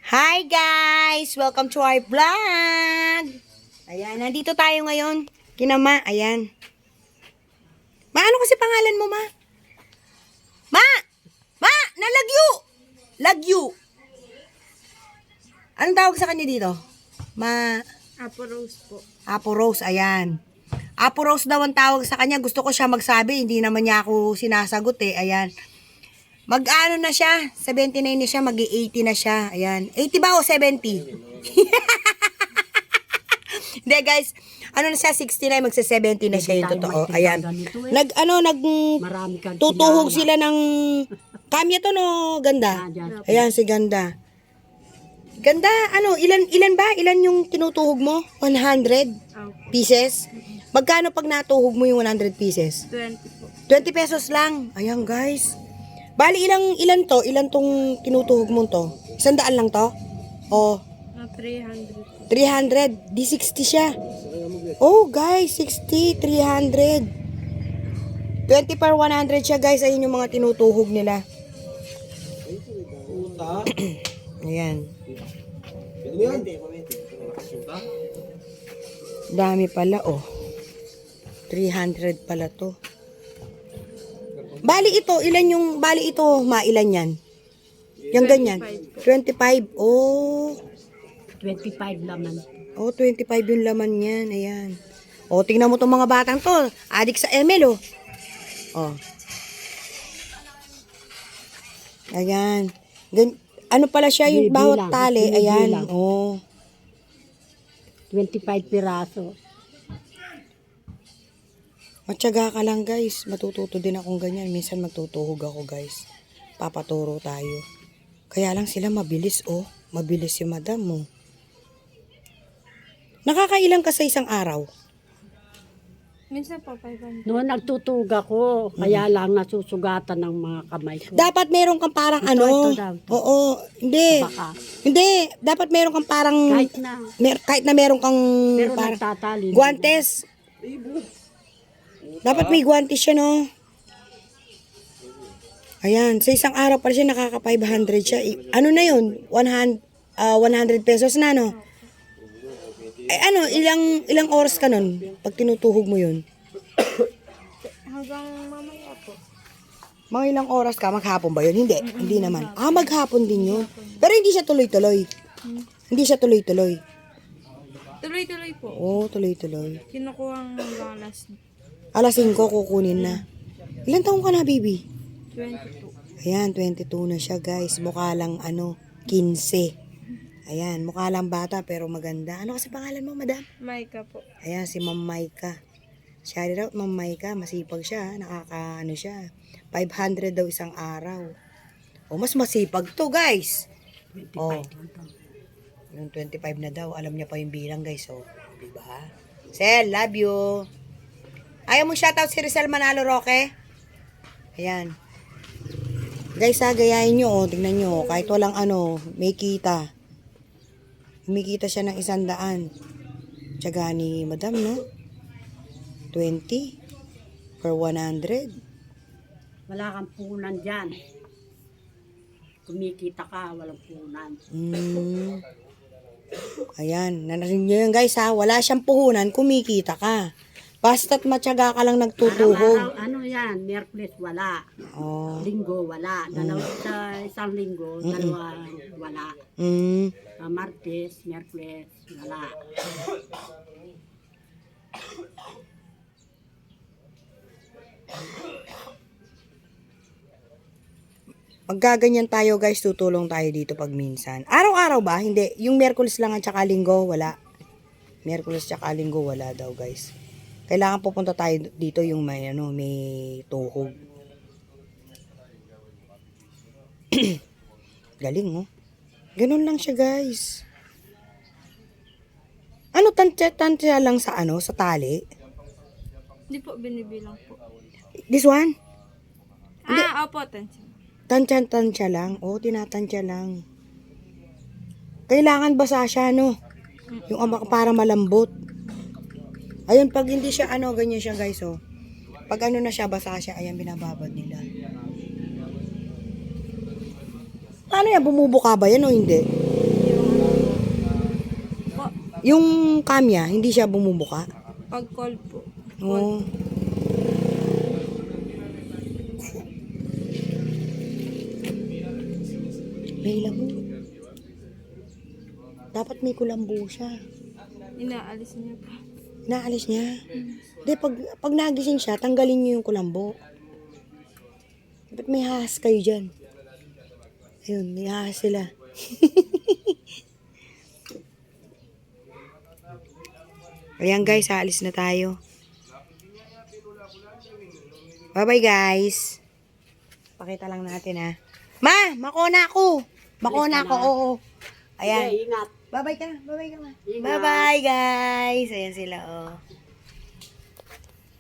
Hi guys! Welcome to our vlog! Ayan, nandito tayo ngayon. Kinama, ayan. Ma, ano kasi pangalan mo, Ma? Ma! Ma! Nalagyo! Lagyo! Anong tawag sa kanya dito? Ma... Apo Rose po. Apo Rose, ayan. Apo Rose daw ang tawag sa kanya. Gusto ko siya magsabi. Hindi naman niya ako sinasagot eh. Ayan. Mag-ano na siya? 79 na siya. Mag-80 na siya. Ayan. 80 ba o 70? Hindi guys. Ano na siya? 69. Magsa-70 na siya yung totoo. Ayan. Marami kang Tutuhog sila ng... Kamya to no? Ganda. Ayan si Ganda. Ganda. Ano? Ilan ba? Ilan yung tinutuhog mo? 100 pieces? Magkano pag natuhog mo yung 100 pieces? 20 po. 20 pesos lang. Ayan guys. Bali ilan to? Ilan tong tinutuhog mo to? 100 lang to? O 300. 300. Di 60 siya. Oh guys, 60, 300. 20 per 100 siya guys. Ayun yung mga tinutuhog nila. Ayan. Dami pala oh. 300 pala to. Bali ito, mailan yan? Yung ganyan. 25. Oh. 25 laman. Oh, 25 yung laman yan. Ayan. Oh, tingnan mo tong mga batang to. Adik sa ML, oh. Oh. Ayan. Ano pala siya, yung bawat tali. Ayan. Oh. 25 piraso. Matyaga ka lang, guys. Matututo din akong ganyan. Minsan magtutuhog ako, guys. Papaturo tayo. Kaya lang sila mabilis, oh. Mabilis yung madam, oh. Nakakailang ka sa isang araw? Minsan po 500. Noon nagtutug ako, kaya lang nasusugatan ng mga kamay ko. Dapat meron kang parang Ito daw. Oo. Hindi. Baka. Hindi. Dapat meron kang parang... kahit na meron kang... Pero parang nagtatali. guantes. Dapat may guantes siya, no? Ayan. Sa isang araw pala siya nakaka 500 siya. Ano na yun? 100 pesos na, no? Ay, ano? Ilang oras ka nun? Pag tinutuhog mo yun? Hanggang mamaya po. Mga ilang oras ka? Maghapon ba yun? Hindi. Hindi naman. Maghapon din yun. Pero hindi siya tuloy-tuloy. Hindi siya tuloy-tuloy. Tuloy-tuloy po. Oo, tuloy-tuloy. Kinukuha ang Alas 5 kukunin na. Ilan taong ka na, baby? 22. Ayan, 22 na siya, guys. Mukha lang, 15. Ayan, mukha lang bata, pero maganda. Ano kasi pangalan mo, madam? Maika po. Ayan, si Ma'am Maika. Shout out, Ma'am Maika. Masipag siya. Siya. 500 daw isang araw. O, mas masipag to, guys. 25. Yung 25 na daw. Alam niya pa yung bilang, guys. O, diba? Sel, love you. Ayaw mo shoutout si Rizal Manalo Roque? Ayan. Guys, gayahin nyo, tingnan nyo. Kahit walang may kita. Kumikita siya ng 100. Tiyaga ni madam, no? 20 per 100. Wala kang punan dyan. Kumikita ka, walang punan. Ayan, narinig nyo yun guys ha. Wala siyang puhunan, kumikita ka. Basta't matyaga ka lang nagtutuhog. Ano yan? Miyerkules wala. Oh. Linggo wala. Sa isang linggo, dalawa wala. Martes, Miyerkules wala. Maggaganyan tayo guys, tutulong tayo dito pag minsan. Araw-araw ba? Hindi. Yung Miyerkules lang at saka Linggo, wala. Miyerkules at saka Linggo, wala daw guys. Kailangan pupunta tayo dito yung may tuhog. Galing, oh. Ganun lang siya, guys. Ano, tansya lang sa sa tali? Hindi po, binibilang po. This one? Opo, tansya. Tansya lang. Oh, tinatansya lang. Kailangan basa siya, no? Yung para malambot. Ayun, pag hindi siya ganyan siya guys, oh. Pag na siya, basa siya, ayan, binababad nila. Paano yan? Bumubuka ba yan o hindi? Yung kamya, hindi siya bumubuka. Pag cold po. Oo. May labo. Dapat may kulambo siya. Inaalis niya po. Naalis niya. Hindi, pag nagising siya, tanggalin niyo yung kulambo. Dapat may hahas kayo dyan. Ayun, may hahas sila. Ayan guys, aalis na tayo. Bye-bye guys. Pakita lang natin ha. Ma, makona ako. Makona ako, oo. Ayan. Ingat. Bye-bye ka na. Bye-bye ka na. Ingat. Bye-bye guys. Ayan sila, oh.